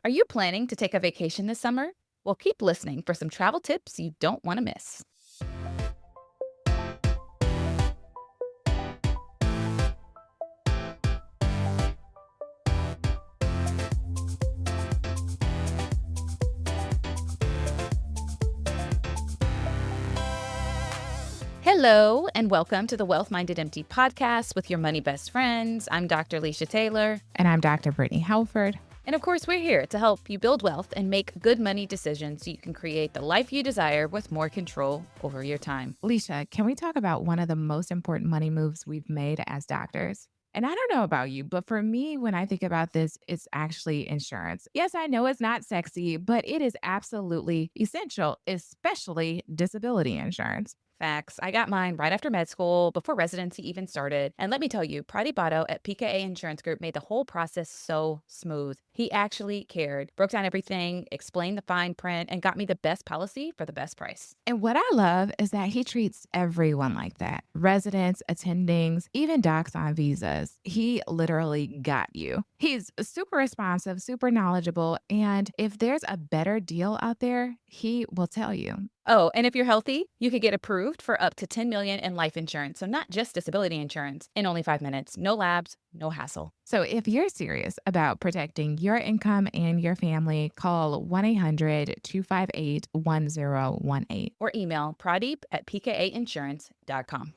Are you planning to take a vacation this summer? Well, keep listening for some travel tips you don't want to miss. Hello, and welcome to the Wealth Minded Empty podcast with your money best friends. I'm Dr. Alicia Taylor. And I'm Dr. Brittany Halford. And of course, we're here to help you build wealth and make good money decisions so you can create the life you desire with more control over your time. Alicia, can we talk about one of the most important money moves we've made as doctors? And I don't know about you, but for me, when I think about this, it's actually insurance. Yes, I know it's not sexy, but it is absolutely essential, especially disability insurance. Facts. I got mine right after med school, before residency even started. And let me tell you, Prati Botto at PKA Insurance Group made the whole process so smooth. He actually cared, broke down everything, explained the fine print, and got me the best policy for the best price. And what I love is that he treats everyone like that, residents, attendings, even docs on visas. He literally got you. He's super responsive, super knowledgeable. And if there's a better deal out there, he will tell you. Oh, and if you're healthy, you could get approved for up to $10 million in life insurance. So not just disability insurance in only 5 minutes. No labs, no hassle. So if you're serious about protecting your income and your family, call 1-800-258-1018. Or email pradeep at pkainsurance.com.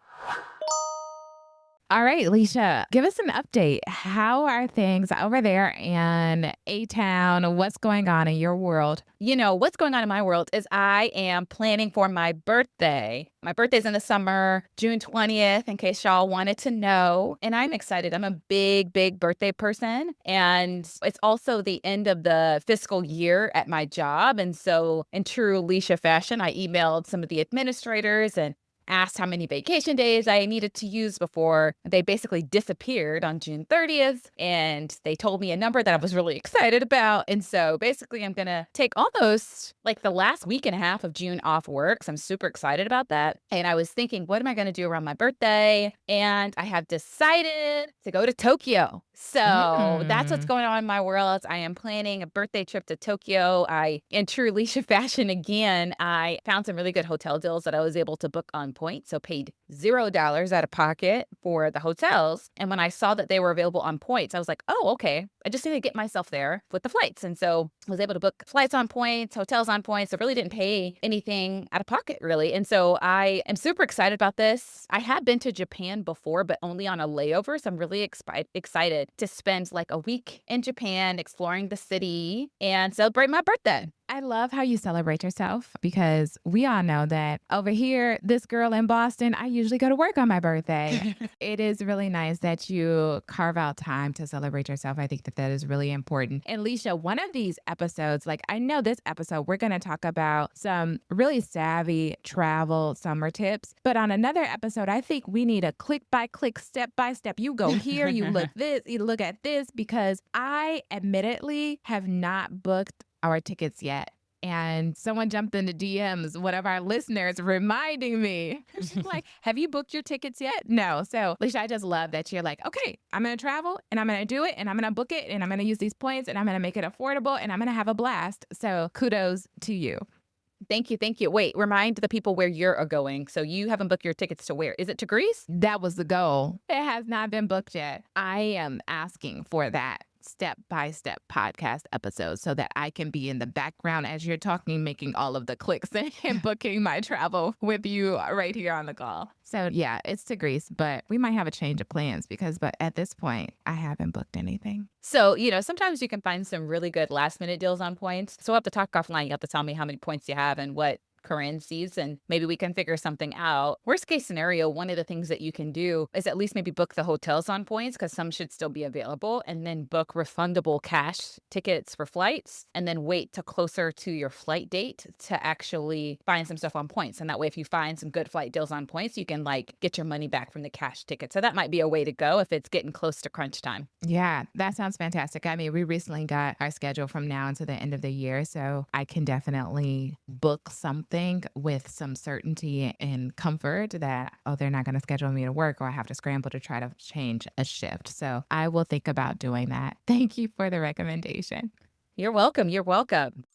All right, Alicia, give us an update. How are things over there in A-Town? What's going on in your world? You know, what's going on in my world is I am planning for my birthday. My birthday's in the summer, June 20th, in case y'all wanted to know. And I'm excited. I'm a big birthday person. And it's also the end of the fiscal year at my job. And so in true Alicia fashion, I emailed some of the administrators and asked how many vacation days I needed to use before they basically disappeared on June 30th. And they told me a number that I was really excited about. And so basically, I'm going to take almost like the last week and a half of June off work. So I'm super excited about that. And I was thinking, what am I going to do around my birthday? And I have decided to go to Tokyo. So that's what's Mm. going on in my world. I am planning a birthday trip to Tokyo. In true Alicia fashion again, I found some really good hotel deals that I was able to book on point. So paid $0 out of pocket for the hotels. And when I saw that they were available on points, I was like, oh, okay. I just need to get myself there with the flights. And so I was able to book flights on points, hotels on points. So really didn't pay anything out of pocket, really. And so I am super excited about this. I have been to Japan before, but only on a layover. So I'm really excited to spend like a week in Japan exploring the city and celebrate my birthday. I love how you celebrate yourself because we all know that over here, this girl in Boston, I usually go to work on my birthday. It is really nice that you carve out time to celebrate yourself. I think that that is really important. And Alicia, one of these episodes, like I know this episode, we're going to talk about some really savvy travel summer tips. But on another episode, I think we need a click by click, step by step. You go here, you look this, you look at this, because I admittedly have not booked our tickets yet. And someone jumped into DMs, one of our listeners reminding me, she's like, have you booked your tickets yet? No. So, Alicia, I just love that you're like, okay, I'm going to travel and I'm going to do it and I'm going to book it and I'm going to use these points and I'm going to make it affordable and I'm going to have a blast. So kudos to you. Thank you. Thank you. Wait, remind the people where you're going. So you haven't booked your tickets to where? Is it to Greece? That was the goal. It has not been booked yet. I am asking for that step-by-step podcast episode so that I can be in the background as you're talking, making all of the clicks and booking my travel with you right here on the call. So yeah, it's to Greece, but we might have a change of plans but at this point, I haven't booked anything. So, sometimes you can find some really good last minute deals on points. So we'll have to talk offline. You have to tell me how many points you have and what currencies, and maybe we can figure something out. Worst case scenario, one of the things that you can do is at least maybe book the hotels on points, because some should still be available, and then book refundable cash tickets for flights, and then wait till closer to your flight date to actually find some stuff on points. And that way, if you find some good flight deals on points, you can get your money back from the cash ticket. So that might be a way to go if it's getting close to crunch time. Yeah, that sounds fantastic. I mean, we recently got our schedule from now until the end of the year, so I can definitely book something with some certainty and comfort that, oh, they're not going to schedule me to work or I have to scramble to try to change a shift. So I will think about doing that. Thank you for the recommendation. You're welcome. You're welcome.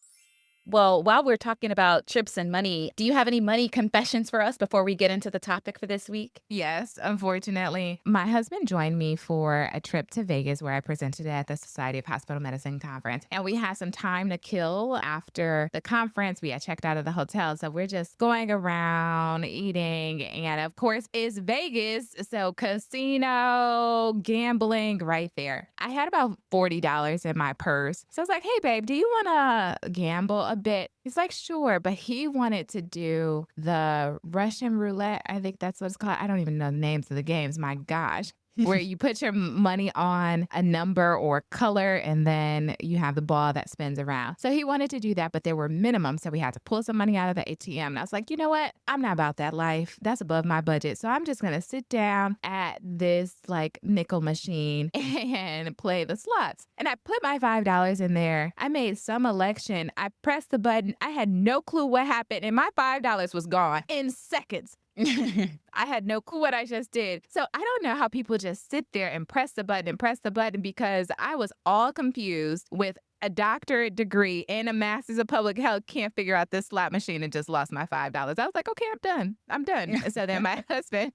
Well, while we're talking about trips and money, do you have any money confessions for us before we get into the topic for this week? Yes, unfortunately. My husband joined me for a trip to Vegas where I presented at the Society of Hospital Medicine conference. And we had some time to kill after the conference. We had checked out of the hotel. So we're just going around eating. And of course, it's Vegas. So casino, gambling right there. I had about $40 in my purse. So I was like, hey, babe, do you want to gamble a bit? He's like, sure. But he wanted to do the Russian roulette. I think that's what it's called. I don't even know the names of the games. My gosh. Where you put your money on a number or color and then you have the ball that spins around. So he wanted to do that, but there were minimums. So we had to pull some money out of the ATM. And I was like, you know what? I'm not about that life. That's above my budget. So I'm just going to sit down at this like nickel machine and play the slots. And I put my $5 in there. I made some election. I pressed the button. I had no clue what happened. And my $5 was gone in seconds. I had no clue what I just did. So I don't know how people just sit there and press the button because I was all confused with a doctorate degree and a master's of public health, can't figure out this slot machine and just lost my $5. I was like, okay, I'm done. I'm done. So then my husband,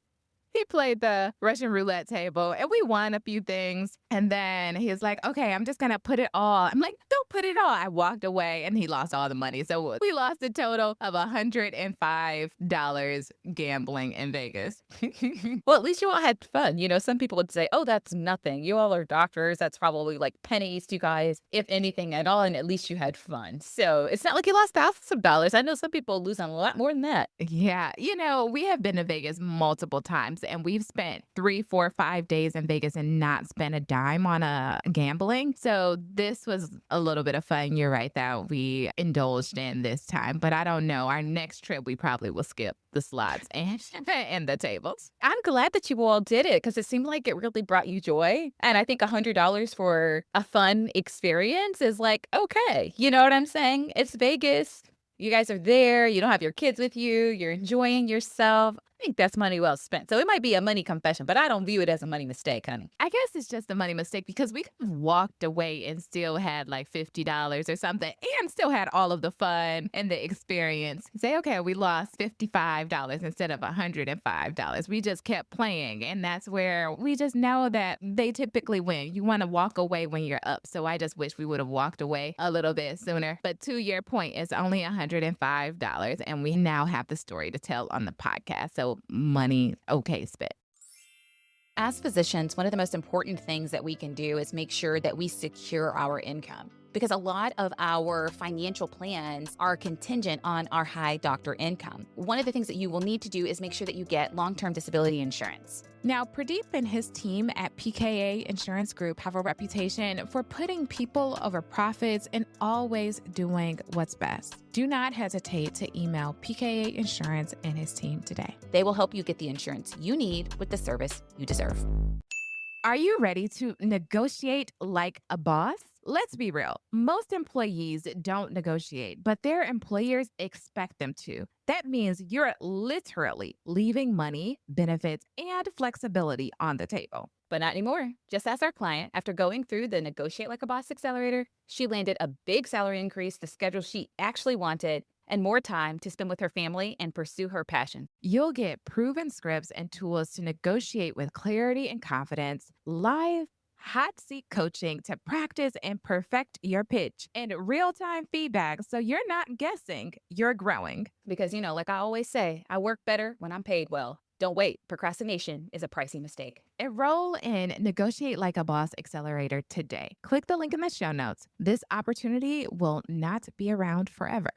he played the Russian roulette table and we won a few things. And then he was like, okay, I'm just going to put it all. I'm like, don't put it all. I walked away and he lost all the money. So we lost a total of $105 gambling in Vegas. Well, at least you all had fun. You know, some people would say, oh, that's nothing. You all are doctors. That's probably like pennies to you guys, if anything at all. And at least you had fun. So it's not like you lost thousands of dollars. I know some people lose on a lot more than that. Yeah. You know, we have been to Vegas multiple times and we've spent 3, 4, 5 days in Vegas and not spent a dime on a gambling. So this was a little bit of fun. You're right that we indulged in this time, but I don't know. Our next trip, we probably will skip the slots and, and the tables. I'm glad that you all did it because it seemed like it really brought you joy. And I think $100 for a fun experience is like, okay, you know what I'm saying? It's Vegas. You guys are there. You don't have your kids with you. You're enjoying yourself. I think that's money well spent. So it might be a money confession, but I don't view it as a money mistake, honey. I guess it's just a money mistake because we could have walked away and still had like $50 or something and still had all of the fun and the experience. Say, okay, we lost $55 instead of $105. We just kept playing. And that's where we just know that they typically win. You want to walk away when you're up. So I just wish we would have walked away a little bit sooner. But to your point, it's only $105. And we now have the story to tell on the podcast. So money, okay, spent. As physicians, one of the most important things that we can do is make sure that we secure our income because a lot of our financial plans are contingent on our high doctor income. One of the things that you will need to do is make sure that you get long-term disability insurance. Now, Pradeep and his team at PKA Insurance Group have a reputation for putting people over profits and always doing what's best. Do not hesitate to email PKA Insurance and his team today. They will help you get the insurance you need with the service you deserve. Are you ready to negotiate like a boss? Let's be real. Most employees don't negotiate, but their employers expect them to. That means you're literally leaving money, benefits, and flexibility on the table. But not anymore. Just as our client, after going through the Negotiate Like a Boss accelerator, she landed a big salary increase, the schedule she actually wanted, and more time to spend with her family and pursue her passion. You'll get proven scripts and tools to negotiate with clarity and confidence, live hot seat coaching to practice and perfect your pitch, and real-time feedback so you're not guessing, you're growing. Because, like I always say, I work better when I'm paid well. Don't wait. Procrastination is a pricey mistake. Enroll in Negotiate Like a Boss Accelerator today. Click the link in the show notes. This opportunity will not be around forever.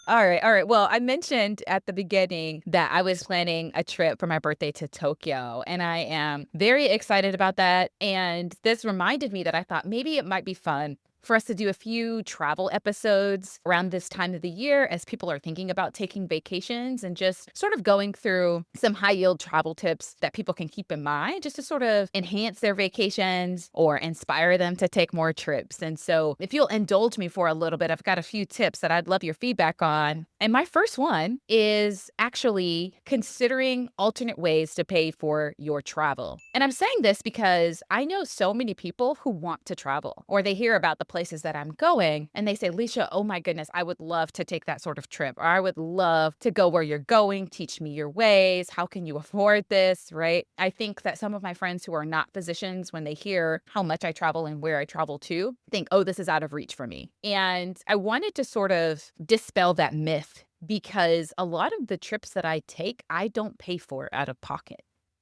All right. Well, I mentioned at the beginning that I was planning a trip for my birthday to Tokyo, and I am very excited about that. And this reminded me that I thought maybe it might be fun for us to do a few travel episodes around this time of the year as people are thinking about taking vacations and just sort of going through some high yield travel tips that people can keep in mind just to sort of enhance their vacations or inspire them to take more trips. And so if you'll indulge me for a little bit, I've got a few tips that I'd love your feedback on. And my first one is actually considering alternate ways to pay for your travel. And I'm saying this because I know so many people who want to travel or they hear about the places that I'm going and they say, Leisha, oh my goodness, I would love to take that sort of trip, or I would love to go where you're going. Teach me your ways. How can you afford this? Right. I think that some of my friends who are not physicians, when they hear how much I travel and where I travel to, think, oh, this is out of reach for me. And I wanted to sort of dispel that myth because a lot of the trips that I take, I don't pay for out of pocket.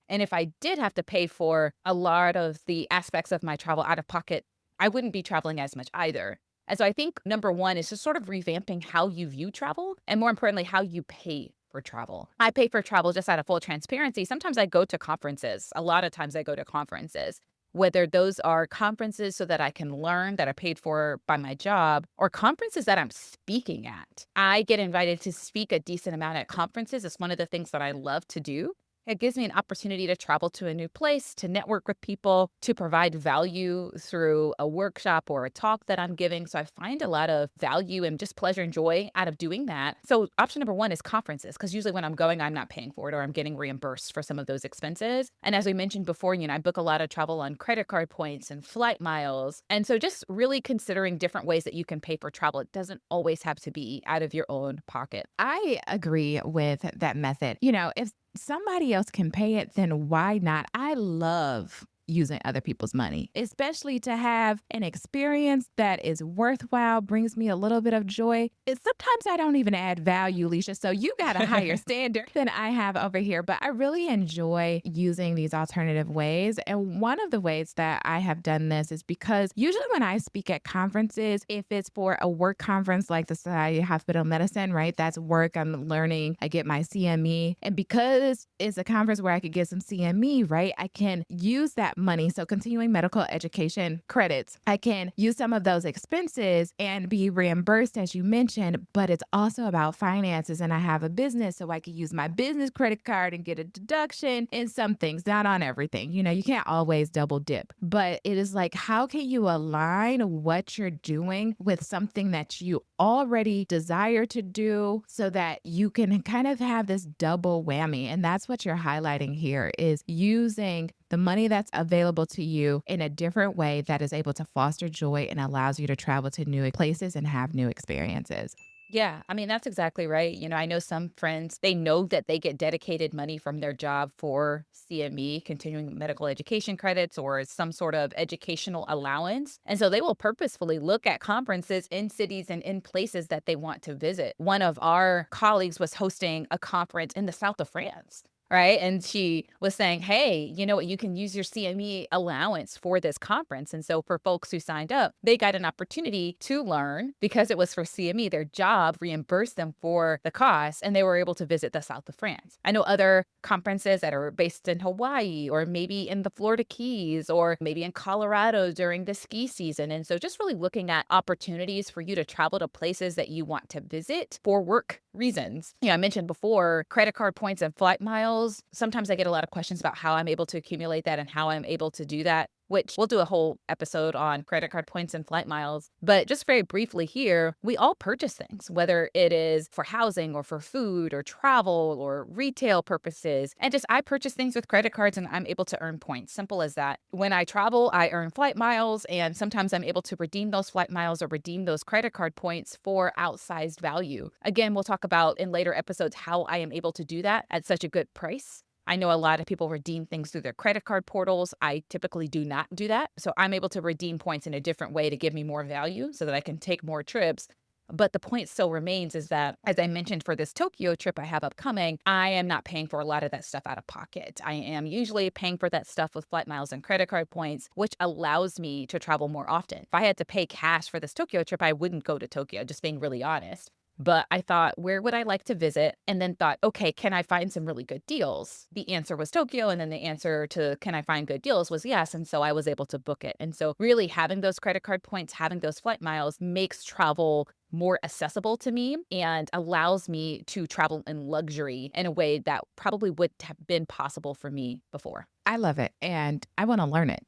And if I did have to pay for a lot of the aspects of my travel out of pocket, I wouldn't be traveling as much either. And so I think number one is just sort of revamping how you view travel and more importantly, how you pay for travel. I pay for travel just out of full transparency. Sometimes I go to conferences. A lot of times I go to conferences, whether those are conferences so that I can learn that are paid for by my job or conferences that I'm speaking at. I get invited to speak a decent amount at conferences. It's one of the things that I love to do. It gives me an opportunity to travel to a new place, to network with people, to provide value through a workshop or a talk that I'm giving. So I find a lot of value and just pleasure and joy out of doing that. So option number one is conferences, because usually when I'm going, I'm not paying for it or I'm getting reimbursed for some of those expenses. And as we mentioned before, I book a lot of travel on credit card points and flight miles. And so just really considering different ways that you can pay for travel. It doesn't always have to be out of your own pocket. I agree with that method. If somebody else can pay it, then why not? I love using other people's money, especially to have an experience that is worthwhile, brings me a little bit of joy. Sometimes I don't even add value, Leisha. So you got a higher standard than I have over here. But I really enjoy using these alternative ways. And one of the ways that I have done this is because usually when I speak at conferences, if it's for a work conference like the Society of Hospital Medicine, right? That's work. I'm learning. I get my CME. And because it's a conference where I could get some CME, right? I can use that money. So continuing medical education credits, I can use some of those expenses and be reimbursed, as you mentioned, but it's also about finances. And I have a business, so I can use my business credit card and get a deduction in some things, not on everything. You can't always double dip, but it is like, how can you align what you're doing with something that you already desire to do so that you can kind of have this double whammy? And that's what you're highlighting here, is using the money that's available to you in a different way that is able to foster joy and allows you to travel to new places and have new experiences. Yeah, I mean, that's exactly right. I know some friends, they know that they get dedicated money from their job for CME, continuing medical education credits, or some sort of educational allowance. And so they will purposefully look at conferences in cities and in places that they want to visit. One of our colleagues was hosting a conference in the south of France. Right. And she was saying, hey, you know what? You can use your CME allowance for this conference. And so for folks who signed up, they got an opportunity to learn because it was for CME. Their job reimbursed them for the cost and they were able to visit the south of France. I know other conferences that are based in Hawaii or maybe in the Florida Keys or maybe in Colorado during the ski season. And so just really looking at opportunities for you to travel to places that you want to visit for work reasons. I mentioned before credit card points and flight miles. Sometimes I get a lot of questions about how I'm able to accumulate that and how I'm able to do that, which we'll do a whole episode on credit card points and flight miles. But just very briefly here, we all purchase things, whether it is for housing or for food or travel or retail purposes. And just I purchase things with credit cards and I'm able to earn points. Simple as that. When I travel, I earn flight miles and sometimes I'm able to redeem those flight miles or redeem those credit card points for outsized value. Again, we'll talk about in later episodes how I am able to do that at such a good price. I know a lot of people redeem things through their credit card portals. I typically do not do that. So I'm able to redeem points in a different way to give me more value so that I can take more trips. But the point still remains is that, as I mentioned, for this Tokyo trip I have upcoming, I am not paying for a lot of that stuff out of pocket. I am usually paying for that stuff with flight miles and credit card points, which allows me to travel more often. If I had to pay cash for this Tokyo trip, I wouldn't go to Tokyo, just being really honest. But I thought, where would I like to visit? And then thought, okay, can I find some really good deals? The answer was Tokyo. And then the answer to can I find good deals was yes. And so I was able to book it. And so really having those credit card points, having those flight miles makes travel more accessible to me and allows me to travel in luxury in a way that probably wouldn't have been possible for me before. I love it and I want to learn it.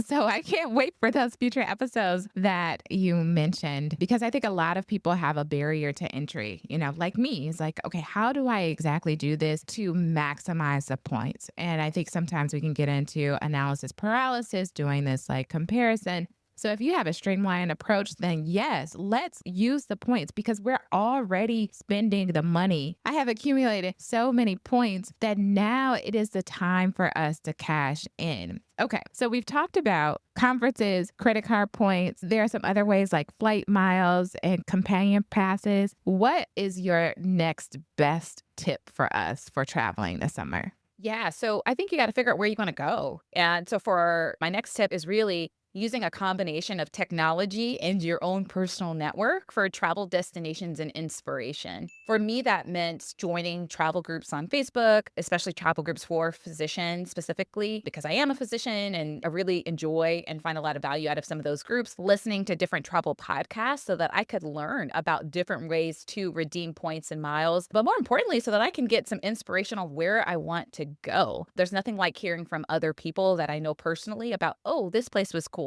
So I can't wait for those future episodes that you mentioned because I think a lot of people have a barrier to entry, like me. It's like, okay, how do I exactly do this to maximize the points? And I think sometimes we can get into analysis paralysis, doing this like comparison. So if you have a streamlined approach, then yes, let's use the points because we're already spending the money. I have accumulated so many points that now it is the time for us to cash in. Okay, so we've talked about conferences, credit card points. There are some other ways like flight miles and companion passes. What is your next best tip for us for traveling this summer? Yeah, so I think you got to figure out where you want to go. And so for my next tip is really using a combination of technology and your own personal network for travel destinations and inspiration. For me, that meant joining travel groups on Facebook, especially travel groups for physicians specifically, because I am a physician and I really enjoy and find a lot of value out of some of those groups, listening to different travel podcasts so that I could learn about different ways to redeem points and miles, but more importantly, so that I can get some inspiration on where I want to go. There's nothing like hearing from other people that I know personally about, oh, this place was cool.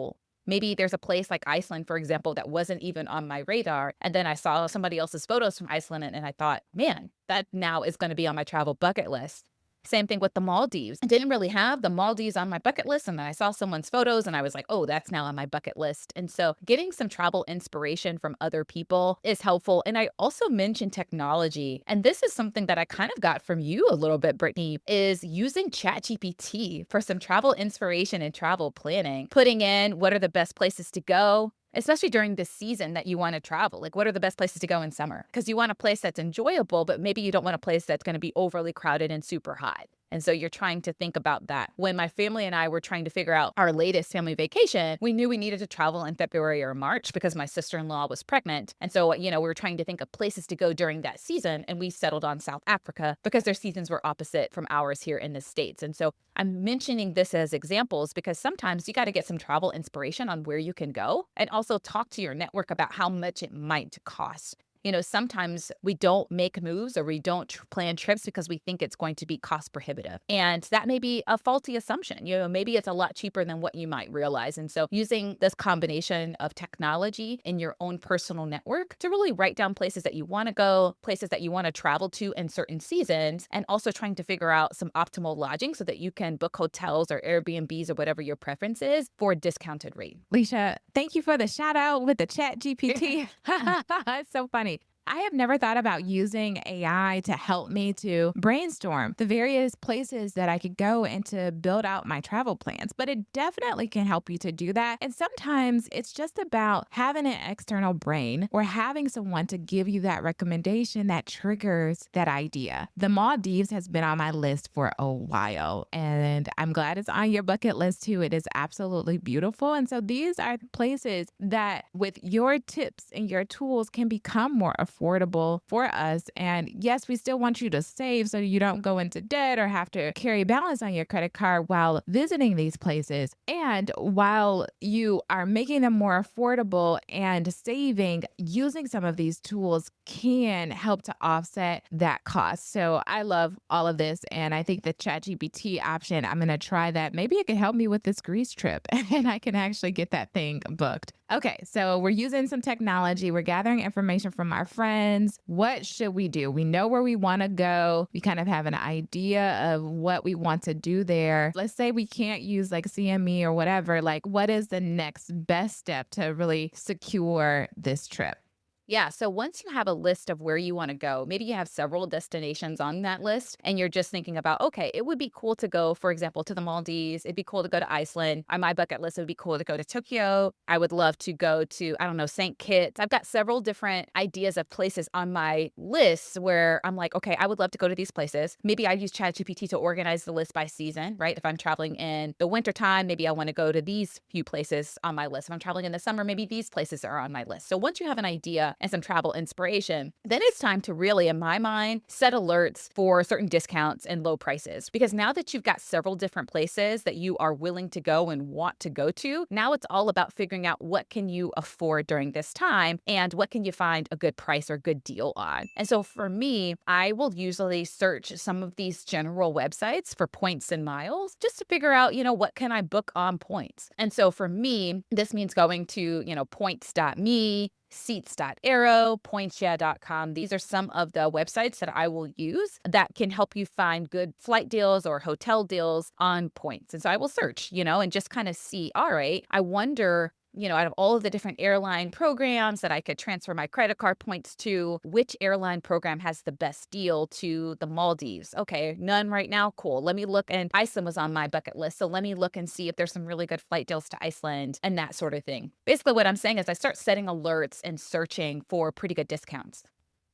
Maybe there's a place like Iceland, for example, that wasn't even on my radar. And then I saw somebody else's photos from Iceland and I thought, man, that now is going to be on my travel bucket list. Same thing with the Maldives. I didn't really have the Maldives on my bucket list. And then I saw someone's photos and I was like, oh, that's now on my bucket list. And so getting some travel inspiration from other people is helpful. And I also mentioned technology. And this is something that I kind of got from you a little bit, Brittany, is using ChatGPT for some travel inspiration and travel planning, putting in what are the best places to go, especially during the season that you want to travel. Like, what are the best places to go in summer? Because you want a place that's enjoyable, but maybe you don't want a place that's going to be overly crowded and super hot. And so you're trying to think about that. When my family and I were trying to figure out our latest family vacation, we knew we needed to travel in February or March because my sister-in-law was pregnant. And so, we were trying to think of places to go during that season. And we settled on South Africa because their seasons were opposite from ours here in the States. And so I'm mentioning this as examples because sometimes you got to get some travel inspiration on where you can go and also talk to your network about how much it might cost. Sometimes we don't make moves or we don't plan trips because we think it's going to be cost prohibitive. And that may be a faulty assumption. Maybe it's a lot cheaper than what you might realize. And so using this combination of technology in your own personal network to really write down places that you want to go, places that you want to travel to in certain seasons, and also trying to figure out some optimal lodging so that you can book hotels or Airbnbs or whatever your preference is for a discounted rate. Leisha, thank you for the shout out with the chat GPT. It's so funny. I have never thought about using AI to help me to brainstorm the various places that I could go and to build out my travel plans, but it definitely can help you to do that. And sometimes it's just about having an external brain or having someone to give you that recommendation that triggers that idea. The Maldives has been on my list for a while, and I'm glad it's on your bucket list too. It is absolutely beautiful. And so these are places that with your tips and your tools can become more affordable for us. And yes, we still want you to save so you don't go into debt or have to carry balance on your credit card while visiting these places. And while you are making them more affordable and saving, using some of these tools can help to offset that cost. So I love all of this. And I think the ChatGPT option, I'm going to try that. Maybe it can help me with this Greece trip and I can actually get that thing booked. Okay, so we're using some technology. We're gathering information from our friends. What should we do? We know where we want to go. We kind of have an idea of what we want to do there. Let's say we can't use like CME or whatever. Like, what is the next best step to really secure this trip? Yeah. So once you have a list of where you want to go, maybe you have several destinations on that list and you're just thinking about, okay, it would be cool to go, for example, to the Maldives. It'd be cool to go to Iceland. On my bucket list, it would be cool to go to Tokyo. I would love to go to, I don't know, St. Kitts. I've got several different ideas of places on my list where I'm like, okay, I would love to go to these places. Maybe I use ChatGPT to organize the list by season, right? If I'm traveling in the wintertime, maybe I want to go to these few places on my list. If I'm traveling in the summer, maybe these places are on my list. So once you have an idea and some travel inspiration, then it's time to really, in my mind, set alerts for certain discounts and low prices. Because now that you've got several different places that you are willing to go and want to go to, now it's all about figuring out what can you afford during this time and what can you find a good price or good deal on. And so for me, I will usually search some of these general websites for points and miles just to figure out, what can I book on points. And so for me, this means going to, points.me, seats.aero, pointsya.com. These are some of the websites that I will use that can help you find good flight deals or hotel deals on points. And so I will search, and just kind of see, all right, I wonder out of all of the different airline programs that I could transfer my credit card points to, which airline program has the best deal to the Maldives? Okay, none right now. Cool. Let me look. And Iceland was on my bucket list. So let me look and see if there's some really good flight deals to Iceland and that sort of thing. Basically, what I'm saying is I start setting alerts and searching for pretty good discounts.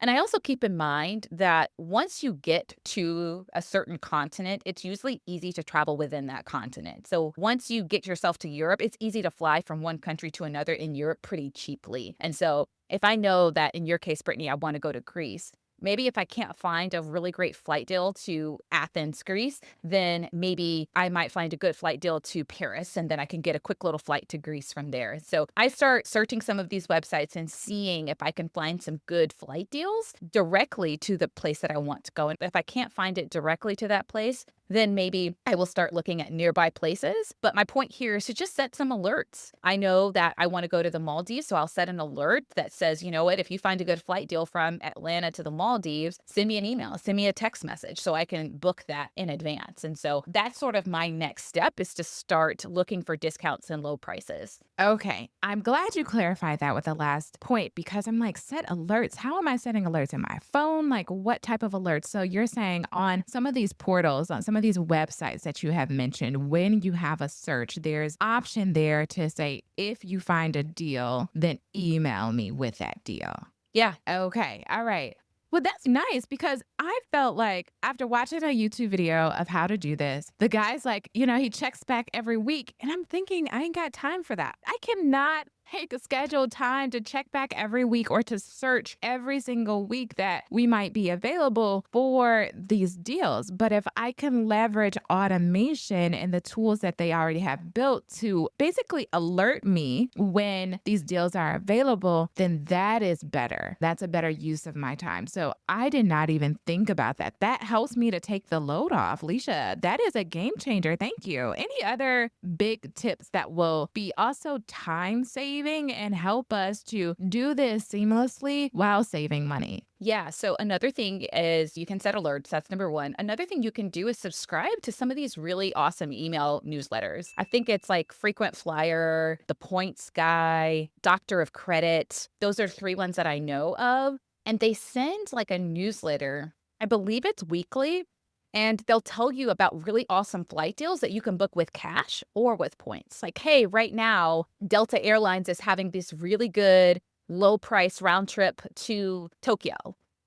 And I also keep in mind that once you get to a certain continent, it's usually easy to travel within that continent. So once you get yourself to Europe, it's easy to fly from one country to another in Europe pretty cheaply. And so if I know that in your case, Brittany, I want to go to Greece, maybe if I can't find a really great flight deal to Athens, Greece, then maybe I might find a good flight deal to Paris, and then I can get a quick little flight to Greece from there. So I start searching some of these websites and seeing if I can find some good flight deals directly to the place that I want to go. And if I can't find it directly to that place, then maybe I will start looking at nearby places. But my point here is to just set some alerts. I know that I want to go to the Maldives, so I'll set an alert that says, you know what, if you find a good flight deal from Atlanta to the Maldives, send me an email, send me a text message so I can book that in advance. And so that's sort of my next step, is to start looking for discounts and low prices. Okay. I'm glad you clarified that with the last point, because I'm like, set alerts. How am I setting alerts in my phone? Like, what type of alerts? So you're saying on some of these portals, on some of these websites that you have mentioned, when you have a search, there's option there to say, if you find a deal, then email me with that deal. Yeah. Okay. All right. Well, that's nice, because I felt like after watching a YouTube video of how to do this, the guy's like, he checks back every week. And I'm thinking, I ain't got time for that. I cannot take a scheduled time to check back every week or to search every single week that we might be available for these deals. But if I can leverage automation and the tools that they already have built to basically alert me when these deals are available, then that is better. That's a better use of my time. So I did not even think about that. That helps me to take the load off. Leisha, that is a game changer. Thank you. Any other big tips that will be also time saving and help us to do this seamlessly while saving money? Yeah. So another thing is you can set alerts. That's number one. Another thing you can do is subscribe to some of these really awesome email newsletters. I think it's like Frequent Flyer, The Points Guy, Doctor of Credit. Those are three ones that I know of. And they send like a newsletter. I believe it's weekly. And they'll tell you about really awesome flight deals that you can book with cash or with points. Like, hey, right now, Delta Airlines is having this really good low price round trip to Tokyo.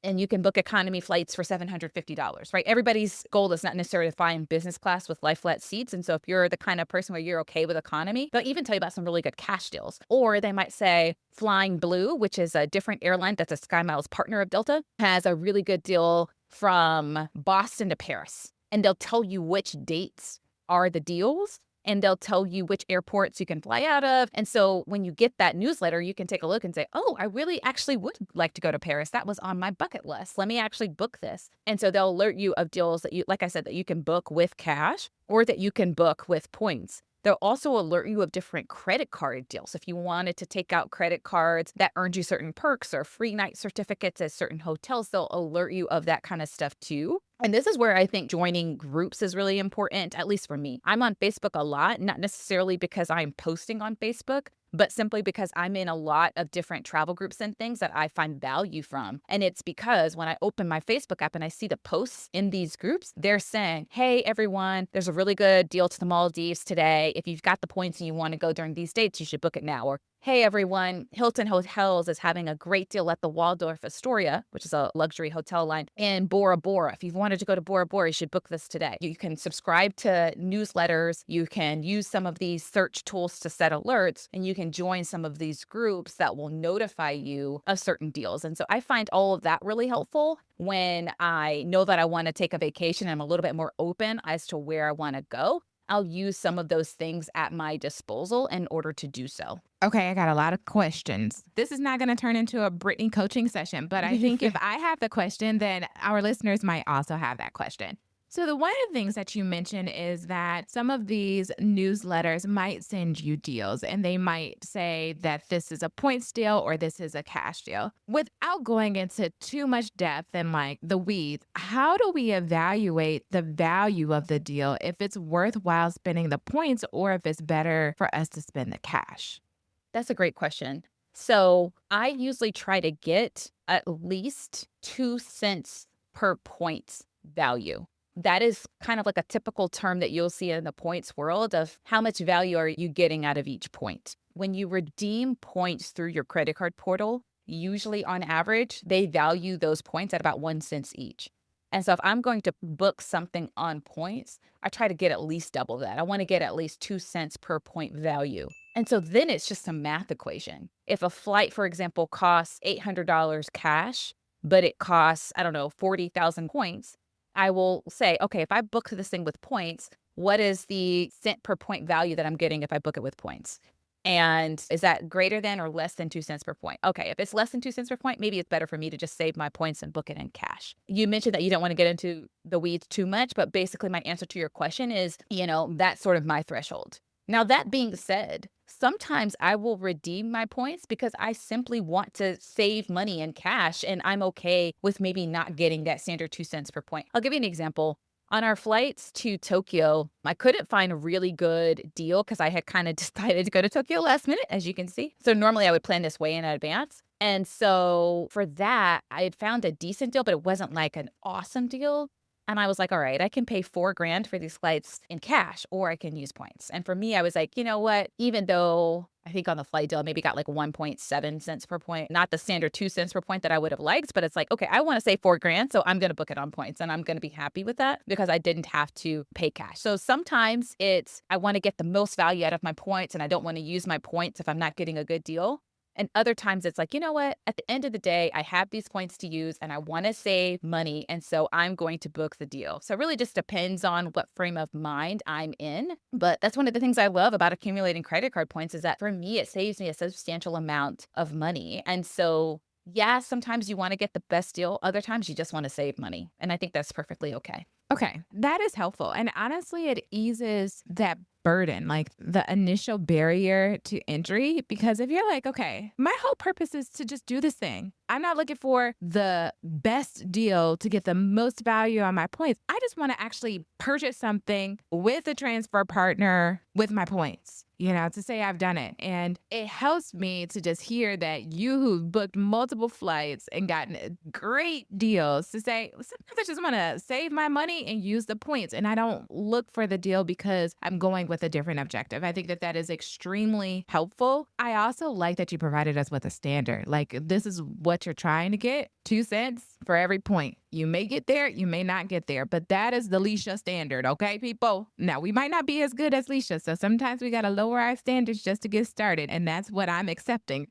And you can book economy flights for $750, right? Everybody's goal is not necessarily to fly in business class with lie flat seats. And so if you're the kind of person where you're okay with economy, they'll even tell you about some really good cash deals. Or they might say Flying Blue, which is a different airline that's a SkyMiles partner of Delta, has a really good deal from Boston to Paris. And they'll tell you which dates are the deals, and they'll tell you which airports you can fly out of. And so when you get that newsletter, you can take a look and say, oh, I really actually would like to go to Paris. That was on my bucket list. Let me actually book this. And so they'll alert you of deals that you, like I said, that you can book with cash or that you can book with points. They'll also alert you of different credit card deals. If you wanted to take out credit cards that earned you certain perks or free night certificates at certain hotels, they'll alert you of that kind of stuff too. And this is where I think joining groups is really important, at least for me. I'm on Facebook a lot, not necessarily because I'm posting on Facebook, but simply because I'm in a lot of different travel groups and things that I find value from. And it's because when I open my Facebook app and I see the posts in these groups, they're saying, hey, everyone, there's a really good deal to the Maldives today. If you've got the points and you want to go during these dates, you should book it now. Or hey, everyone, Hilton Hotels is having a great deal at the Waldorf Astoria, which is a luxury hotel line, in Bora Bora. If you've wanted to go to Bora Bora, you should book this today. You can subscribe to newsletters. You can use some of these search tools to set alerts, and you can join some of these groups that will notify you of certain deals. And so I find all of that really helpful when I know that I want to take a vacation and I'm a little bit more open as to where I want to go. I'll use some of those things at my disposal in order to do so. Okay, I got a lot of questions. This is not going to turn into a Brittany coaching session, but I think if I have the question, then our listeners might also have that question. So one of the things that you mentioned is that some of these newsletters might send you deals and they might say that this is a points deal or this is a cash deal. Without going into too much depth and like the weeds, how do we evaluate the value of the deal, if it's worthwhile spending the points or if it's better for us to spend the cash? That's a great question. So I usually try to get at least 2 cents per point value. That is kind of like a typical term that you'll see in the points world of how much value are you getting out of each point. When you redeem points through your credit card portal, usually on average, they value those points at about 1 cent each. And so if I'm going to book something on points, I try to get at least double that. I want to get at least 2 cents per point value. And so then it's just a math equation. If a flight, for example, costs $800 cash, but it costs, I don't know, 40,000 points, I will say, okay, if I book this thing with points, what is the cent per point value that I'm getting if I book it with points? And is that greater than or less than 2 cents per point? Okay, if it's less than 2 cents per point, maybe it's better for me to just save my points and book it in cash. You mentioned that you don't want to get into the weeds too much, but basically my answer to your question is, that's sort of my threshold. Now, that being said, sometimes I will redeem my points because I simply want to save money in cash and I'm okay with maybe not getting that standard 2 cents per point. I'll give you an example. On our flights to Tokyo, I couldn't find a really good deal because I had kind of decided to go to Tokyo last minute, as you can see. So normally I would plan this way in advance. And so for that, I had found a decent deal, but it wasn't like an awesome deal. And I was like, all right, I can pay $4,000 for these flights in cash, or I can use points. And for me, I was like, you know what? Even though I think on the flight deal, I maybe got like 1.7 cents per point, not the standard 2 cents per point that I would have liked, but it's like, okay, I want to save $4,000. So I'm going to book it on points and I'm going to be happy with that because I didn't have to pay cash. So sometimes I want to get the most value out of my points and I don't want to use my points if I'm not getting a good deal. And other times it's like, you know what? At the end of the day, I have these points to use and I want to save money. And so I'm going to book the deal. So it really just depends on what frame of mind I'm in. But that's one of the things I love about accumulating credit card points is that for me, it saves me a substantial amount of money. And so, yeah, sometimes you want to get the best deal. Other times you just want to save money. And I think that's perfectly okay. Okay, that is helpful. And honestly, it eases that burden, like the initial barrier to entry. Because if you're like, okay, my whole purpose is to just do this thing, I'm not looking for the best deal to get the most value on my points. I just want to actually purchase something with a transfer partner with my points, to say I've done it. And it helps me to just hear that you who've booked multiple flights and gotten great deals to say, sometimes I just want to save my money and use the points. And I don't look for the deal because I'm going with a different objective. I think that is extremely helpful. I also like that you provided us with a standard. Like, this is what you're trying to get, 2 cents for every point. You may get there, you may not get there, but that is the Leisha standard, okay, people? Now, we might not be as good as Leisha, so sometimes we got to lower our standards just to get started, and that's what I'm accepting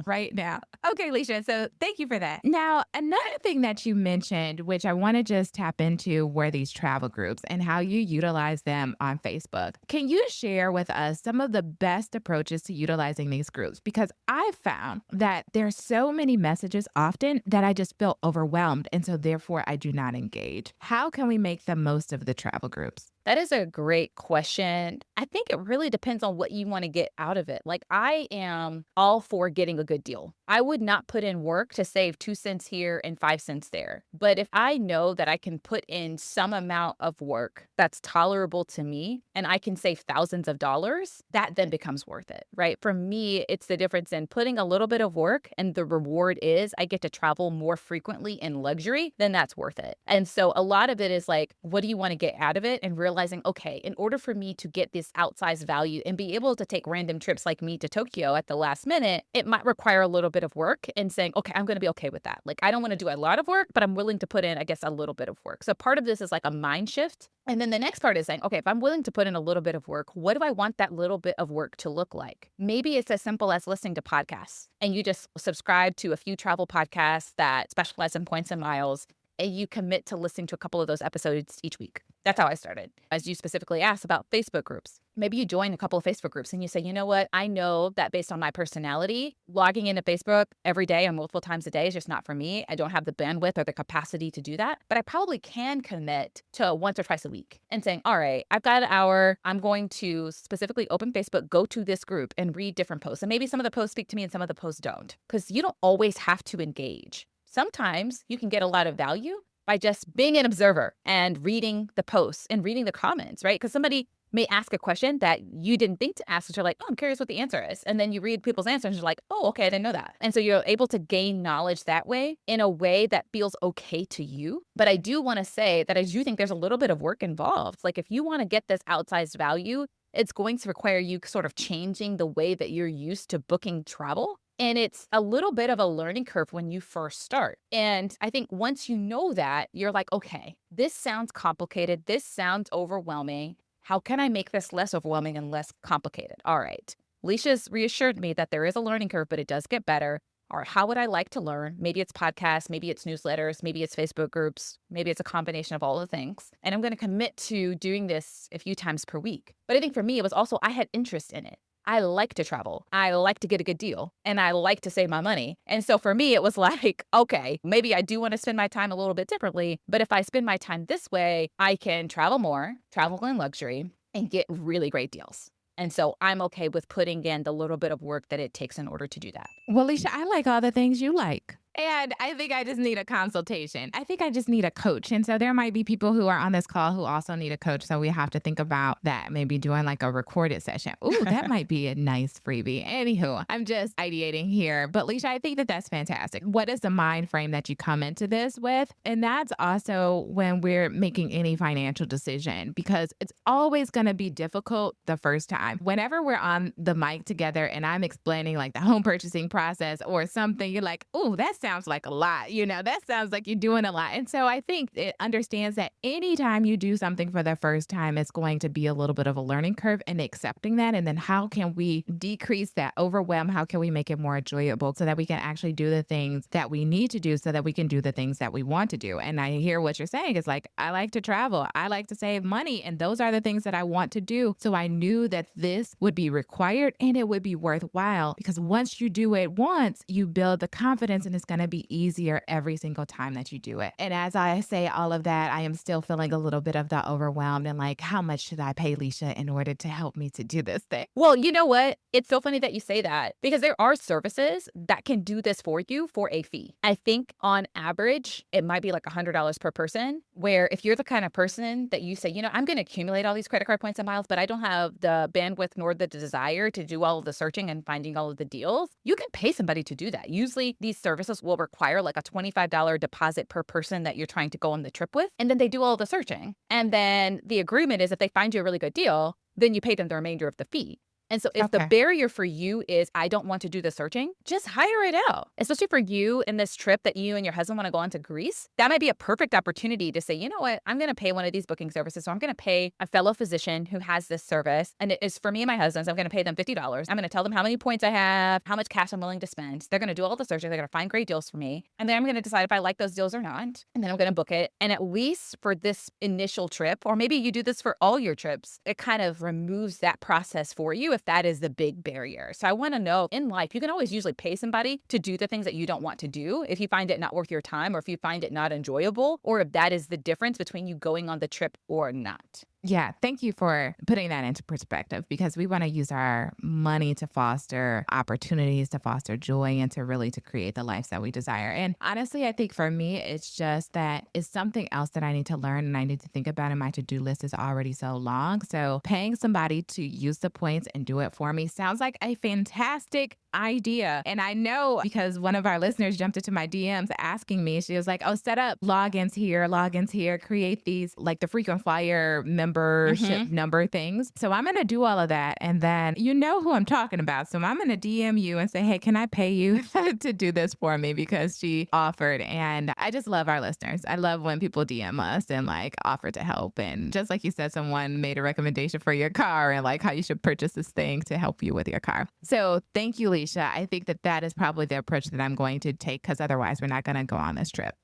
right now. Okay, Leisha, so thank you for that. Now, another thing that you mentioned, which I want to just tap into, were these travel groups and how you utilize them on Facebook. Can you share with us some of the best approaches to utilizing these groups? Because I found that there's so many messages often that I just feel overwhelmed, and so therefore I do not engage. How can we make the most of the travel groups? That is a great question. I think it really depends on what you want to get out of it. Like, I am all for getting a good deal. I would not put in work to save 2 cents here and 5 cents there. But if I know that I can put in some amount of work that's tolerable to me and I can save thousands of dollars, that then becomes worth it, right? For me, it's the difference in putting a little bit of work and the reward is I get to travel more frequently in luxury, then that's worth it. And so a lot of it is like, what do you want to get out of it? And realizing, okay, in order for me to get this outsized value and be able to take random trips like me to Tokyo at the last minute, it might require a little bit of work and saying, okay, I'm going to be okay with that. Like, I don't want to do a lot of work, but I'm willing to put in, I guess, a little bit of work. So part of this is like a mind shift. And then the next part is saying, okay, if I'm willing to put in a little bit of work, what do I want that little bit of work to look like? Maybe it's as simple as listening to podcasts and you just subscribe to a few travel podcasts that specialize in points and miles and you commit to listening to a couple of those episodes each week. That's how I started. As you specifically asked about Facebook groups, maybe you join a couple of Facebook groups and you say, you know what? I know that based on my personality, logging into Facebook every day or multiple times a day is just not for me. I don't have the bandwidth or the capacity to do that, but I probably can commit to once or twice a week and saying, all right, I've got an hour. I'm going to specifically open Facebook, go to this group and read different posts. And maybe some of the posts speak to me and some of the posts don't, because you don't always have to engage. Sometimes you can get a lot of value by just being an observer and reading the posts and reading the comments, right? Because somebody may ask a question that you didn't think to ask. So you're like, oh, I'm curious what the answer is. And then you read people's answers and you're like, oh, okay, I didn't know that. And so you're able to gain knowledge that way in a way that feels okay to you. But I do want to say that I do think there's a little bit of work involved. Like if you want to get this outsized value, it's going to require you sort of changing the way that you're used to booking travel. And it's a little bit of a learning curve when you first start. And I think once you know that, you're like, okay, this sounds complicated. This sounds overwhelming. How can I make this less overwhelming and less complicated? All right. Alicia's reassured me that there is a learning curve, but it does get better. Or how would I like to learn? Maybe it's podcasts, maybe it's newsletters, maybe it's Facebook groups, maybe it's a combination of all the things. And I'm going to commit to doing this a few times per week. But I think for me, it was also, I had interest in it. I like to travel. I like to get a good deal and I like to save my money. And so for me, it was like, okay, maybe I do want to spend my time a little bit differently. But if I spend my time this way, I can travel more, travel in luxury, and get really great deals. And so I'm okay with putting in the little bit of work that it takes in order to do that. Well, Alicia, I like all the things you like. And I think I just need a consultation. I think I just need a coach. And so there might be people who are on this call who also need a coach. So we have to think about that, maybe doing like a recorded session. Ooh, that might be a nice freebie. Anywho, I'm just ideating here. But Leisha, I think that that's fantastic. What is the mind frame that you come into this with? And that's also when we're making any financial decision, because it's always going to be difficult the first time. Whenever we're on the mic together and I'm explaining like the home purchasing process or something, you're like, ooh, that sounds like a lot. That sounds like you're doing a lot. And so I think it understands that anytime you do something for the first time, it's going to be a little bit of a learning curve, and accepting that. And then how can we decrease that overwhelm? How can we make it more enjoyable so that we can actually do the things that we need to do so that we can do the things that we want to do? And I hear what you're saying is like, I like to travel. I like to save money. And those are the things that I want to do. So I knew that this would be required and it would be worthwhile, because once you do it once, you build the confidence and it's going to be easier every single time that you do it. And as I say all of that, I am still feeling a little bit of the overwhelmed and like, how much should I pay Leisha in order to help me to do this thing? Well, you know what? It's so funny that you say that, because there are services that can do this for you for a fee. I think on average, it might be like $100 per person, where if you're the kind of person that you say, I'm going to accumulate all these credit card points and miles, but I don't have the bandwidth nor the desire to do all of the searching and finding all of the deals, you can pay somebody to do that. Usually these services will require like a $25 deposit per person that you're trying to go on the trip with. And then they do all the searching. And then the agreement is if they find you a really good deal, then you pay them the remainder of the fee. And so if the Okay. barrier for you is, I don't want to do the searching, just hire it out. Especially for you in this trip that you and your husband want to go on to Greece, that might be a perfect opportunity to say, you know what, I'm going to pay one of these booking services. So I'm going to pay a fellow physician who has this service. And it is for me and my husband. So I'm going to pay them $50. I'm going to tell them how many points I have, how much cash I'm willing to spend. They're going to do all the searching. They're going to find great deals for me. And then I'm going to decide if I like those deals or not. And then I'm going to book it. And at least for this initial trip, or maybe you do this for all your trips, it kind of removes that process for you if that is the big barrier. So I want to know, in life, you can always usually pay somebody to do the things that you don't want to do if you find it not worth your time, or if you find it not enjoyable, or if that is the difference between you going on the trip or not. Yeah, thank you for putting that into perspective, because we want to use our money to foster opportunities, to foster joy, and to create the lives that we desire. And honestly, I think for me, it's just that it's something else that I need to learn and I need to think about, and my to-do list is already so long. So paying somebody to use the points and do it for me sounds like a fantastic idea. And I know, because one of our listeners jumped into my DMs asking me, she was like, oh, set up logins here, create these like the frequent flyer membership number things. So I'm going to do all of that. And then you know who I'm talking about. So I'm going to DM you and say, hey, can I pay you to do this for me? Because she offered. And I just love our listeners. I love when people DM us and like offer to help. And just like you said, someone made a recommendation for your car and like how you should purchase this thing to help you with your car. So thank you, Leisha. I think that is probably the approach that I'm going to take, because otherwise we're not going to go on this trip.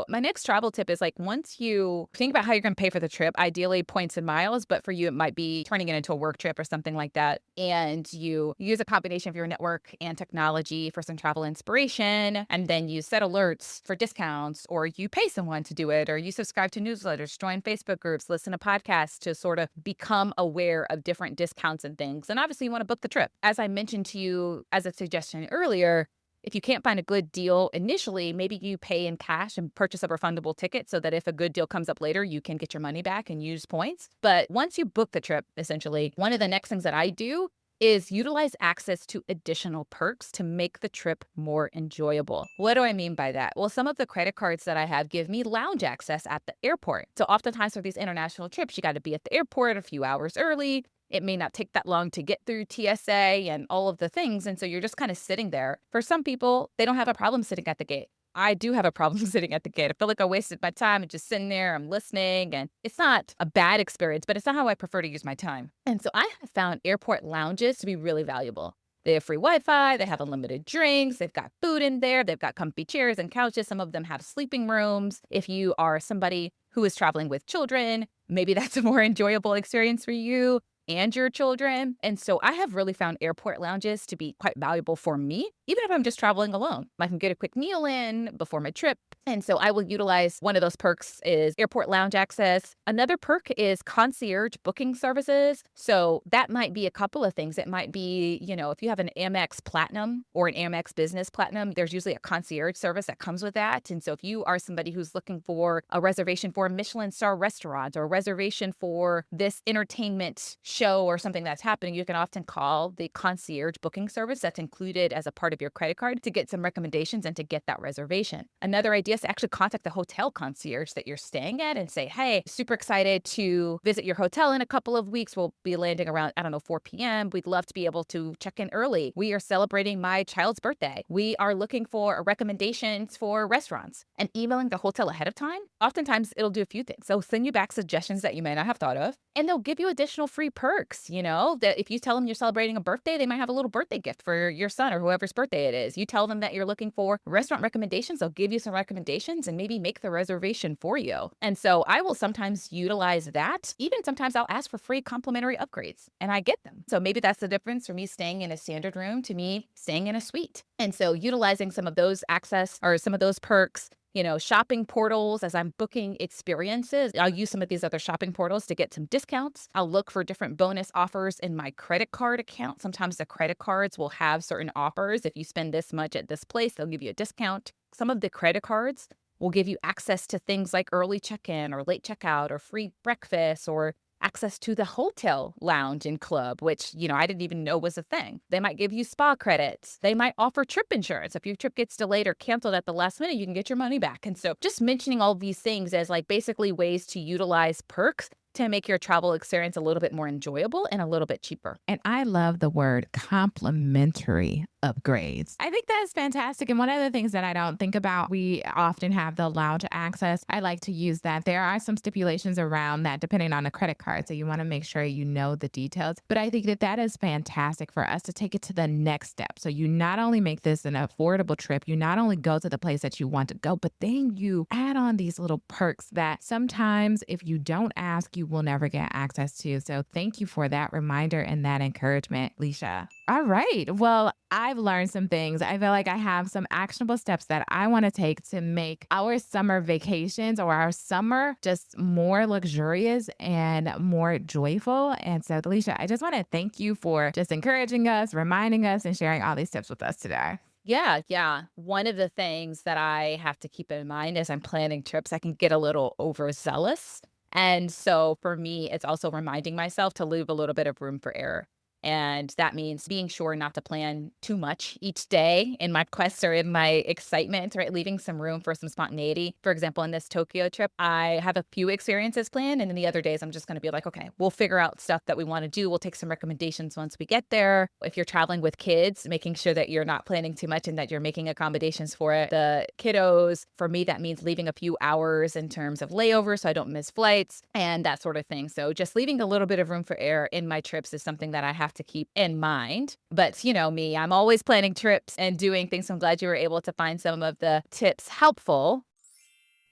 My next travel tip is like, once you think about how you're going to pay for the trip, ideally points and miles, but for you, it might be turning it into a work trip or something like that. And you use a combination of your network and technology for some travel inspiration. And then you set alerts for discounts, or you pay someone to do it, or you subscribe to newsletters, join Facebook groups, listen to podcasts to sort of become aware of different discounts and things. And obviously you want to book the trip. As I mentioned to you as a suggestion earlier, If you can't find a good deal initially, maybe you pay in cash and purchase a refundable ticket so that if a good deal comes up later, you can get your money back and use points. But once you book the trip, essentially, one of the next things that I do is utilize access to additional perks to make the trip more enjoyable. What do I mean by that? Well, some of the credit cards that I have give me lounge access at the airport. So oftentimes for these international trips, you got to be at the airport a few hours early. It may not take that long to get through TSA and all of the things. And so you're just kind of sitting there. For some people, they don't have a problem sitting at the gate. I do have a problem sitting at the gate. I feel like I wasted my time and just sitting there. I'm listening, and it's not a bad experience, but it's not how I prefer to use my time. And so I have found airport lounges to be really valuable. They have free Wi-Fi, they have unlimited drinks, they've got food in there, they've got comfy chairs and couches. Some of them have sleeping rooms. If you are somebody who is traveling with children, maybe that's a more enjoyable experience for you and your children. And so I have really found airport lounges to be quite valuable for me, even if I'm just traveling alone. I can get a quick meal in before my trip. And so I will utilize one of those perks is airport lounge access. Another perk is concierge booking services. So that might be a couple of things. It might be, if you have an Amex Platinum or an Amex Business Platinum, there's usually a concierge service that comes with that. And so if you are somebody who's looking for a reservation for a Michelin star restaurant or a reservation for this entertainment show or something that's happening, you can often call the concierge booking service that's included as a part of your credit card to get some recommendations and to get that reservation. Another idea is to actually contact the hotel concierge that you're staying at and say, hey, super excited to visit your hotel in a couple of weeks. We'll be landing around, 4 p.m. We'd love to be able to check in early. We are celebrating my child's birthday. We are looking for recommendations for restaurants. And emailing the hotel ahead of time, oftentimes it'll do a few things. They'll send you back suggestions that you may not have thought of, and they'll give you additional free perks. That if you tell them you're celebrating a birthday, they might have a little birthday gift for your son or whoever's birthday it is. You tell them that you're looking for restaurant recommendations, they'll give you some recommendations and maybe make the reservation for you. And so I will sometimes utilize that. Even sometimes I'll ask for free complimentary upgrades and I get them. So maybe that's the difference for me staying in a standard room to me staying in a suite. And so utilizing some of those access or some of those perks, shopping portals as I'm booking experiences. I'll use some of these other shopping portals to get some discounts. I'll look for different bonus offers in my credit card account. Sometimes the credit cards will have certain offers. If you spend this much at this place, they'll give you a discount. Some of the credit cards will give you access to things like early check-in or late checkout or free breakfast or access to the hotel lounge and club, which, I didn't even know was a thing. They might give you spa credits. They might offer trip insurance. If your trip gets delayed or canceled at the last minute, you can get your money back. And so just mentioning all these things as basically ways to utilize perks to make your travel experience a little bit more enjoyable and a little bit cheaper. And I love the word complimentary upgrades. I think that's fantastic. And one of the things that I don't think about, we often have the lounge access. I like to use that. There are some stipulations around that depending on the credit card. So you want to make sure you know the details. But I think that is fantastic for us to take it to the next step. So you not only make this an affordable trip, you not only go to the place that you want to go, but then you add on these little perks that sometimes if you don't ask, you will never get access to. So thank you for that reminder and that encouragement, Leisha. All right. Well, I've learned some things. I feel like I have some actionable steps that I want to take to make our summer vacations or our summer just more luxurious and more joyful. And so, Leisha, I just want to thank you for just encouraging us, reminding us, and sharing all these tips with us today. Yeah. One of the things that I have to keep in mind as I'm planning trips, I can get a little overzealous. And so for me, it's also reminding myself to leave a little bit of room for error. And that means being sure not to plan too much each day in my quest or in my excitement, right? Leaving some room for some spontaneity. For example, in this Tokyo trip, I have a few experiences planned. And then the other days, I'm just going to be like, okay, we'll figure out stuff that we want to do. We'll take some recommendations once we get there. If you're traveling with kids, making sure that you're not planning too much and that you're making accommodations for it. The kiddos, for me, that means leaving a few hours in terms of layovers so I don't miss flights and that sort of thing. So just leaving a little bit of room for error in my trips is something that I have to keep in mind. But you know me, I'm always planning trips and doing things. So I'm glad you were able to find some of the tips helpful.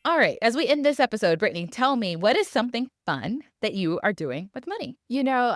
All right, as we end this episode, Brittany, tell me, what is something fun that you are doing with money?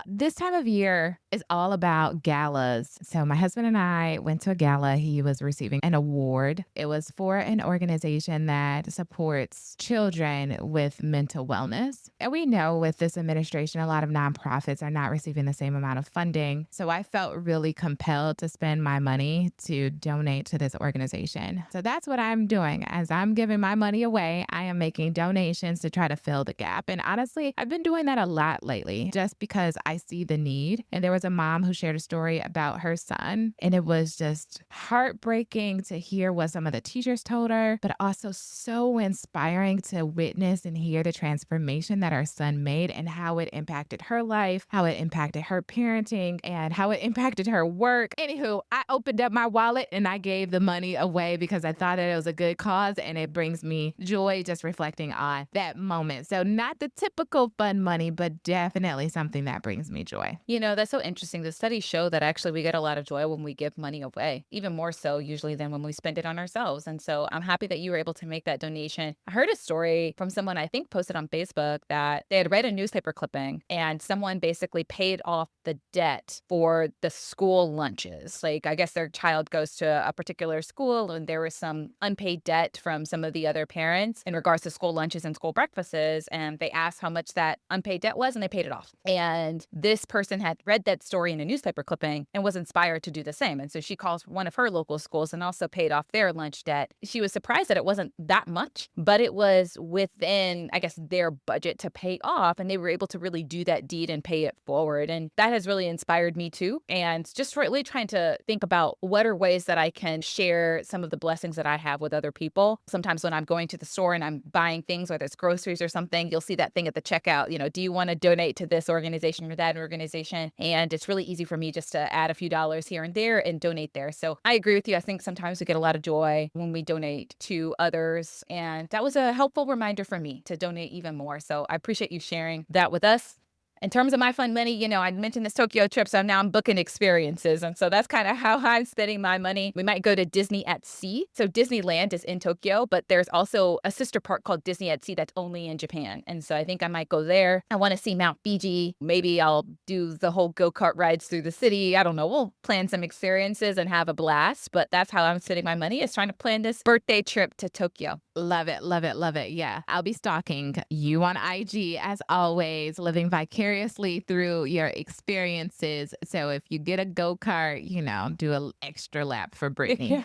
This time of year is all about galas. So my husband and I went to a gala. He was receiving an award. It was for an organization that supports children with mental wellness. And we know with this administration, a lot of nonprofits are not receiving the same amount of funding. So I felt really compelled to spend my money to donate to this organization. So that's what I'm doing. As I'm giving my money away, I am making donations to try to fill the gap. And honestly, I've been doing that a lot lately just because I see the need. And there was a mom who shared a story about her son, and it was just heartbreaking to hear what some of the teachers told her, but also so inspiring to witness and hear the transformation that our son made and how it impacted her life, how it impacted her parenting, and how it impacted her work. Anywho, I opened up my wallet and I gave the money away because I thought that it was a good cause, and it brings me joy just reflecting on that moment. So not the typical fun money, but definitely something that brings me joy. That's so interesting. The studies show that actually we get a lot of joy when we give money away, even more so usually than when we spend it on ourselves. And so I'm happy that you were able to make that donation. I heard a story from someone I think posted on Facebook that they had read a newspaper clipping and someone basically paid off the debt for the school lunches. Like, I guess their child goes to a particular school and there was some unpaid debt from some of the other parents in regards to school lunches and school breakfasts. And they asked how much that unpaid debt was and they paid it off. And this person had read that story in a newspaper clipping and was inspired to do the same. And so she calls one of her local schools and also paid off their lunch debt. She was surprised that it wasn't that much, but it was within, I guess, their budget to pay off. And they were able to really do that deed and pay it forward. And that has really inspired me too. And just really trying to think about what are ways that I can share some of the blessings that I have with other people. Sometimes when I'm going to the store and I'm buying things, whether it's groceries or something, you'll see that thing at the checkout, do you want to donate to this organization or that organization? And it's really easy for me just to add a few dollars here and there and donate there. So I agree with you. I think sometimes we get a lot of joy when we donate to others. And that was a helpful reminder for me to donate even more. So I appreciate you sharing that with us. In terms of my fun money, I mentioned this Tokyo trip, so now I'm booking experiences. And so that's kind of how I'm spending my money. We might go to Disney at Sea. So Disneyland is in Tokyo, but there's also a sister park called Disney at Sea that's only in Japan. And so I think I might go there. I want to see Mount Fiji. Maybe I'll do the whole go-kart rides through the city. I don't know. We'll plan some experiences and have a blast. But that's how I'm spending my money, is trying to plan this birthday trip to Tokyo. Love it, love it, love it. Yeah. I'll be stalking you on IG as always, living vicariously through your experiences. So if you get a go-kart, do an extra lap for Brittany.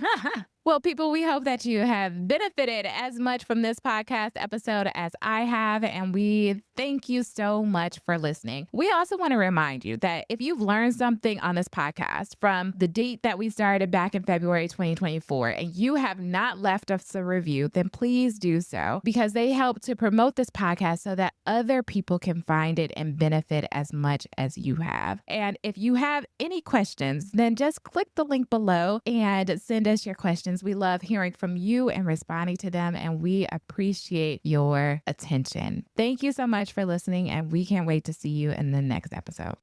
Well, people, we hope that you have benefited as much from this podcast episode as I have, and we thank you so much for listening. We also want to remind you that if you've learned something on this podcast from the date that we started back in February 2024, and you have not left us a review, then please do so, because they help to promote this podcast so that other people can find it and benefit as much as you have. And if you have any questions, then just click the link below and send us your questions. We love hearing from you and responding to them, and we appreciate your attention. Thank you so much for listening, and we can't wait to see you in the next episode.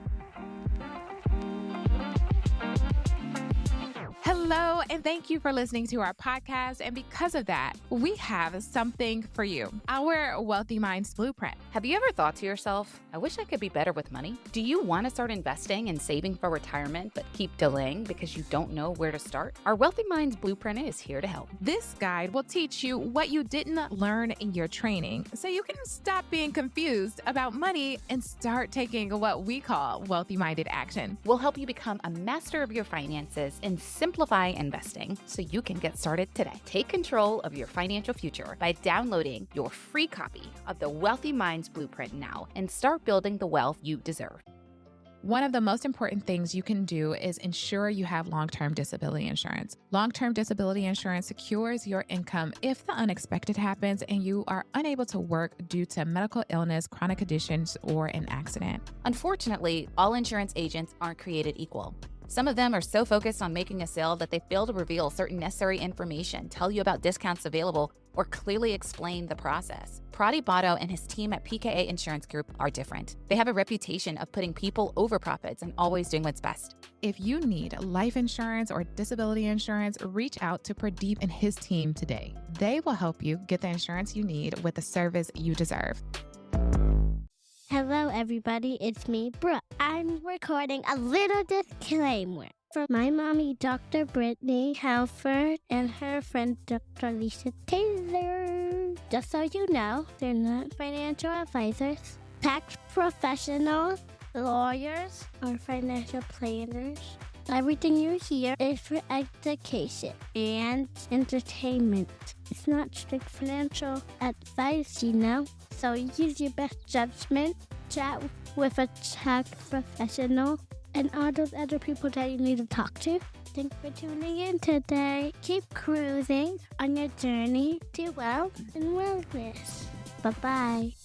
Hello, and thank you for listening to our podcast. And because of that, we have something for you, our Wealthy Minds Blueprint. Have you ever thought to yourself, I wish I could be better with money? Do you want to start investing and saving for retirement, but keep delaying because you don't know where to start? Our Wealthy Minds Blueprint is here to help. This guide will teach you what you didn't learn in your training, so you can stop being confused about money and start taking what we call wealthy-minded action. We'll help you become a master of your finances and simplify investing so you can get started today. Take control of your financial future by downloading your free copy of the Wealthy Minds Blueprint now and start building the wealth you deserve. One of the most important things you can do is ensure you have long-term disability insurance. Long-term disability insurance secures your income if the unexpected happens and you are unable to work due to medical illness, chronic conditions, or an accident. Unfortunately, all insurance agents aren't created equal. Some of them are so focused on making a sale that they fail to reveal certain necessary information, tell you about discounts available, or clearly explain the process. Prati Botto and his team at PKA Insurance Group are different. They have a reputation of putting people over profits and always doing what's best. If you need life insurance or disability insurance, reach out to Pradeep and his team today. They will help you get the insurance you need with the service you deserve. Hello, everybody. It's me, Brooke. I'm recording a little disclaimer for my mommy, Dr. Brittany Halford, and her friend, Dr. Lisa Taylor. Just so you know, they're not financial advisors, tax professionals, lawyers, or financial planners. Everything you hear is for education and entertainment. It's not strict financial advice, you know? So use your best judgment, chat with a tax professional, and all those other people that you need to talk to. Thanks for tuning in today. Keep cruising on your journey to wealth and wellness. Bye-bye.